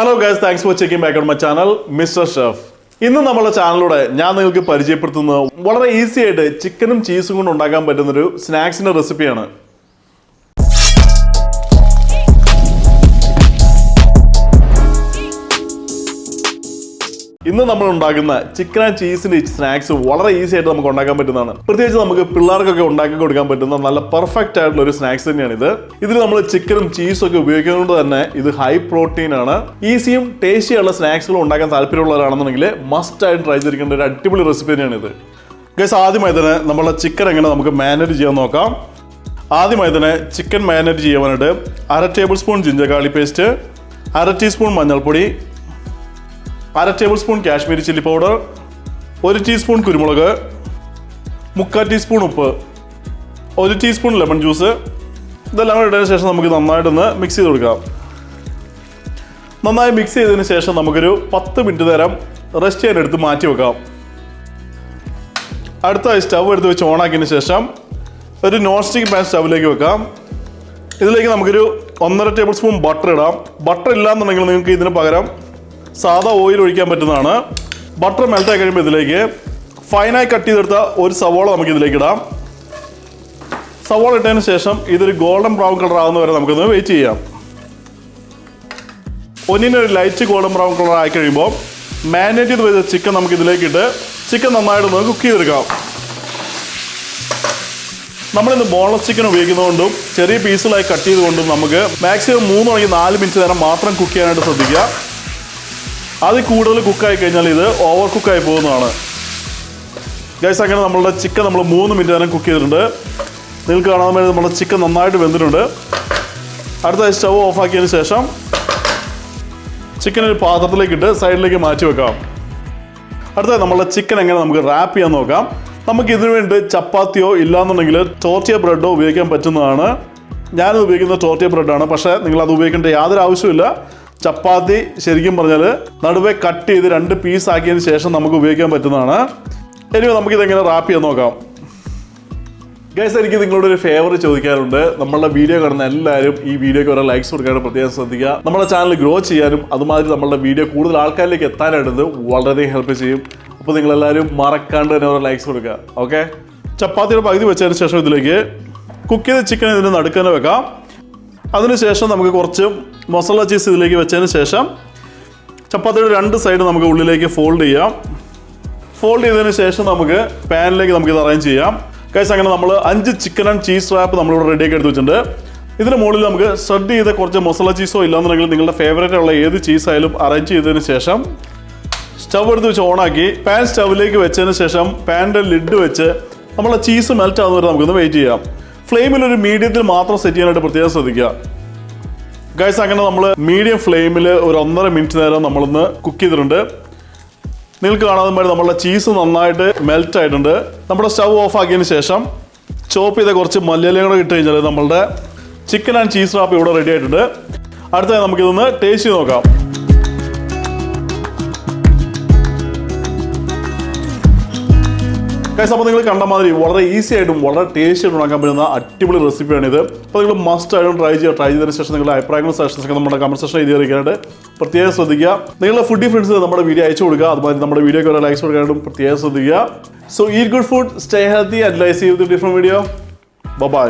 Hello guys, thanks for checking back on my channel, Mr. Chef. ഇന്ന് നമ്മുടെ ചാനലിലൂടെ ഞാൻ നിങ്ങൾക്ക് പരിചയപ്പെടുത്തുന്നത് വളരെ ഈസി ആയിട്ട് ചിക്കനും ചീസും കൊണ്ട് ഉണ്ടാക്കാൻ പറ്റുന്ന ഒരു സ്നാക്സിന്റെ റെസിപ്പിയാണ്. ഇന്ന് നമ്മൾ ഉണ്ടാക്കുന്ന ചിക്കൻ ആൻഡ് ചീസിന്റെ സ്നാക്സ് വളരെ ഈസി ആയിട്ട് നമുക്ക് ഉണ്ടാക്കാൻ പറ്റുന്നതാണ്. പ്രത്യേകിച്ച് നമുക്ക് പിള്ളേർക്കൊക്കെ ഉണ്ടാക്കി കൊടുക്കാൻ പറ്റുന്ന നല്ല പെർഫെക്റ്റ് ആയിട്ടുള്ള ഒരു സ്നാക്സ് തന്നെയാണ് ഇത്. ഇതിൽ നമ്മൾ ചിക്കനും ചീസും ഒക്കെ ഉപയോഗിക്കുന്നതുകൊണ്ട് തന്നെ ഇത് ഹൈ പ്രോട്ടീൻ ആണ്. ഈസിയും ടേസ്റ്റിയുള്ള സ്നാക്സുകൾ ഉണ്ടാക്കാൻ താല്പര്യമുള്ളവരാണെന്നുണ്ടെങ്കിൽ മസ്റ്റ് ആയിട്ട് ട്രൈ ചെയ്തിരിക്കേണ്ട ഒരു അടിപൊളി റെസിപ്പി തന്നെയാണ് ഇത്. ഗൈസ്, ആദ്യമായി തന്നെ നമ്മളെ ചിക്കൻ എങ്ങനെ നമുക്ക് മാരിനേറ്റ് ചെയ്യാൻ നോക്കാം. ആദ്യമായി തന്നെ ചിക്കൻ മാരിനേറ്റ് ചെയ്യാനായിട്ട് 1/2 table spoon ginger garlic paste, 1/2 teaspoon മഞ്ഞൾപ്പൊടി, 1/2 table spoon Kashmiri chilli powder, 1 teaspoon കുരുമുളക്, 3/4 ടീസ്പൂൺ ഉപ്പ്, 1 ടീസ്പൂൺ ലെമൺ ജ്യൂസ്. ഇതെല്ലാം കൂടെ ഇട്ടതിന് ശേഷം നമുക്ക് നന്നായിട്ടൊന്ന് മിക്സ് ചെയ്ത് കൊടുക്കാം. നന്നായി മിക്സ് ചെയ്തതിന് ശേഷം നമുക്കൊരു 10 മിനിറ്റ് നേരം റെസ്റ്റ് ചെയ്യാൻ എടുത്ത് മാറ്റി വെക്കാം. അടുത്തായി സ്റ്റവ് എടുത്ത് വെച്ച് ഓണാക്കിയതിന് ശേഷം ഒരു നോൺ സ്റ്റിക്ക് പാൻ സ്റ്റവിലേക്ക് വെക്കാം. ഇതിലേക്ക് നമുക്കൊരു 1.5 ടേബിൾ സ്പൂൺ ബട്ടർ ഇടാം. ബട്ടർ ഇല്ലാന്നുണ്ടെങ്കിൽ നിങ്ങൾക്ക് ഇതിന് പകരം സാധാ ഓയിൽ ഒഴിക്കാൻ പറ്റുന്നതാണ്. ബട്ടർ മെൽറ്റായി കഴിയുമ്പോൾ ഇതിലേക്ക് ഫൈനായി കട്ട് ചെയ്തെടുത്ത ഒരു സവോള നമുക്ക് ഇതിലേക്ക് ഇടാം. സവോള ഇട്ടതിന് ശേഷം ഇതൊരു ഗോൾഡൻ ബ്രൗൺ കളർ ആകുന്ന വരെ നമുക്കൊന്ന് വെയിറ്റ് ചെയ്യാം. ഒന്നിനൊരു ലൈറ്റ് ഗോൾഡൻ ബ്രൗൺ കളർ ആയി കഴിയുമ്പോൾ മാരിനേറ്റ് ചെയ്ത് വെച്ച ചിക്കൻ നമുക്ക് ഇതിലേക്ക് ഇട്ട് ചിക്കൻ നന്നായിട്ടൊന്ന് കുക്ക് ചെയ്തെടുക്കാം. നമ്മളിന്ന് ബോൺലെസ് ചിക്കൻ ഉപയോഗിക്കുന്നതുകൊണ്ടും ചെറിയ പീസുകളായി കട്ട് ചെയ്തുകൊണ്ടും നമുക്ക് മാക്സിമം 3-4 മിനിറ്റ് നേരം മാത്രം കുക്ക് ചെയ്യാനായിട്ട് ശ്രദ്ധിക്കുക. അതിൽ കൂടുതൽ കുക്കായി കഴിഞ്ഞാൽ ഇത് ഓവർ കുക്കായി പോകുന്നതാണ്. ഗൈസ്, അങ്ങനെ നമ്മളുടെ ചിക്കൻ നമ്മൾ 3 മിനിറ്റ് നേരം കുക്ക് ചെയ്തിട്ടുണ്ട്. നിങ്ങൾക്ക് കാണാൻ വേണ്ടി നമ്മുടെ ചിക്കൻ നന്നായിട്ട് വെന്തിട്ടുണ്ട്. അടുത്ത സ്റ്റവ് ഓഫാക്കിയതിന് ശേഷം ചിക്കൻ ഒരു പാത്രത്തിലേക്ക് ഇട്ട് സൈഡിലേക്ക് മാറ്റി വെക്കാം. അടുത്ത നമ്മളുടെ ചിക്കൻ എങ്ങനെ നമുക്ക് റാപ്പ് ചെയ്യാൻ നോക്കാം. നമുക്ക് ഇതിനു വേണ്ടി ചപ്പാത്തിയോ ഇല്ലാന്നുണ്ടെങ്കിൽ ടോർട്ടിയ ബ്രെഡോ ഉപയോഗിക്കാൻ പറ്റുന്നതാണ്. ഞാനത് ഉപയോഗിക്കുന്നത് ടോർട്ടിയ ബ്രെഡാണ്. പക്ഷേ നിങ്ങളത് ഉപയോഗിക്കേണ്ട യാതൊരു ആവശ്യമില്ല. ചപ്പാത്തി ശരിക്കും പറഞ്ഞാൽ നടുവേ കട്ട് ചെയ്ത് 2 പീസ് ആക്കിയതിന് ശേഷം നമുക്ക് ഉപയോഗിക്കാൻ പറ്റുന്നതാണ്. ഇനി നമുക്കിതെങ്ങനെ റാപ്പ് ചെയ്യാൻ നോക്കാം. ഗൈസ്, എനിക്ക് നിങ്ങളോട് ഒരു ഫേവർ ചോദിക്കാറുണ്ട്. നമ്മളുടെ വീഡിയോ കാണുന്ന എല്ലാവരും ഈ വീഡിയോയ്ക്ക് ഓരോ ലൈക്സ് കൊടുക്കാനും പ്രത്യേകം ശ്രദ്ധിക്കുക. നമ്മുടെ ചാനൽ ഗ്രോ ചെയ്യാനും അതുമാതിരി നമ്മളുടെ വീഡിയോ കൂടുതൽ ആൾക്കാരിലേക്ക് എത്താനായിട്ട് വളരെയധികം ഹെൽപ്പ് ചെയ്യും. അപ്പോൾ നിങ്ങളെല്ലാവരും മറക്കാണ്ട് തന്നെ ഓരോ ലൈക്സ് കൊടുക്കുക. ഓക്കെ, ചപ്പാത്തിയുടെ പകുതി വെച്ചതിന് ശേഷം ഇതിലേക്ക് കുക്ക് ചെയ്ത ചിക്കൻ ഇതിന് നടുക്കന്നെ വെക്കാം. അതിനുശേഷം നമുക്ക് കുറച്ച് മസാല ചീസ് ഇതിലേക്ക് വെച്ചതിന് ശേഷം ചപ്പാത്തിയുടെ 2 സൈഡ് നമുക്ക് ഉള്ളിലേക്ക് ഫോൾഡ് ചെയ്യാം. ഫോൾഡ് ചെയ്തതിന് ശേഷം നമുക്ക് പാനിലേക്ക് നമുക്കിത് അറേഞ്ച് ചെയ്യാം. ഗൈസ്, അങ്ങനെ നമ്മൾ 5 ചിക്കൻ ആൻഡ് ചീസ് റാപ്പ് നമ്മളിവിടെ റെഡിയാക്കി എടുത്ത് വെച്ചിട്ടുണ്ട്. ഇതിന് മുകളിൽ നമുക്ക് ഷ്രെഡ് ചെയ്ത കുറച്ച് മസാല ചീസോ ഇല്ലാന്നുണ്ടെങ്കിൽ നിങ്ങളുടെ ഫേവറേറ്റ് ഉള്ള ഏത് ചീസായാലും അറേഞ്ച് ചെയ്തതിന് ശേഷം സ്റ്റവ് എടുത്ത് വെച്ച് ഓണാക്കി പാൻ സ്റ്റവിലേക്ക് വെച്ചതിന് ശേഷം പാനിൻ്റെ ലിഡ് വെച്ച് നമ്മളെ ചീസ് മെൽറ്റ് ആകുന്നവരെ നമുക്കൊന്ന് വെയിറ്റ് ചെയ്യാം. ഫ്ലെയിമിൽ ഒരു മീഡിയത്തിൽ മാത്രം സെറ്റ് ചെയ്യാനായിട്ട് പ്രത്യേകം ശ്രദ്ധിക്കുക. ഗൈസ്, അങ്ങനെ നമ്മൾ മീഡിയം ഫ്ലെയിമിൽ ഒരു 1.5 മിനിറ്റ് നേരം നമ്മളൊന്ന് കുക്ക് ചെയ്തിട്ടുണ്ട്. നിങ്ങൾക്ക് കാണാതെ മാതിരി നമ്മളുടെ ചീസ് നന്നായിട്ട് മെൽറ്റ് ആയിട്ടുണ്ട്. നമ്മുടെ സ്റ്റവ് ഓഫ് ആക്കിയതിന് ശേഷം ചോപ്പ് ചെയ്ത കുറച്ച് മല്ലിയിലയും കൂടെ ഇട്ട് കഴിഞ്ഞാൽ നമ്മളുടെ ചിക്കൻ ആൻഡ് ചീസ് റാപ്പ് ഇവിടെ റെഡി ആയിട്ടുണ്ട്. അടുത്തതായി നമുക്കിതൊന്ന് ടേസ്റ്റ് ചെയ്ത് നോക്കാം. ഗൈസ്, അപ്പോൾ നിങ്ങൾ കണ്ട മാതിരി വളരെ ഈസി ആയിട്ടും വളരെ ടേസ്റ്റി ആയിട്ടും ഉണ്ടാക്കാൻ പറ്റുന്ന അടിപൊളി റെസിപ്പിയാണിത്. അപ്പോൾ നിങ്ങൾ മസ്റ്റ് ആയിട്ടും ട്രൈ ചെയ്തതിന് ശേഷം നിങ്ങളുടെ അഭിപ്രായങ്ങളും സജഷൻസൊക്കെ നമ്മുടെ കമന്റ് സെക്ഷനിൽ എഴുതി അറിയിക്കാനായിട്ട് പ്രത്യേകം ശ്രദ്ധിക്കുക. നിങ്ങളുടെ ഫുഡി ഫ്രണ്ട്സ് നമ്മുടെ വീഡിയോ അയച്ചു കൊടുക്കുക. അതുമാതിരി നമ്മുടെ വീഡിയോക്ക് ഒരു ലൈക്സ് കൊടുക്കാനായിട്ടും പ്രത്യേകം ശ്രദ്ധിക്കുക. So eat good food, stay healthy and life see with different video. By.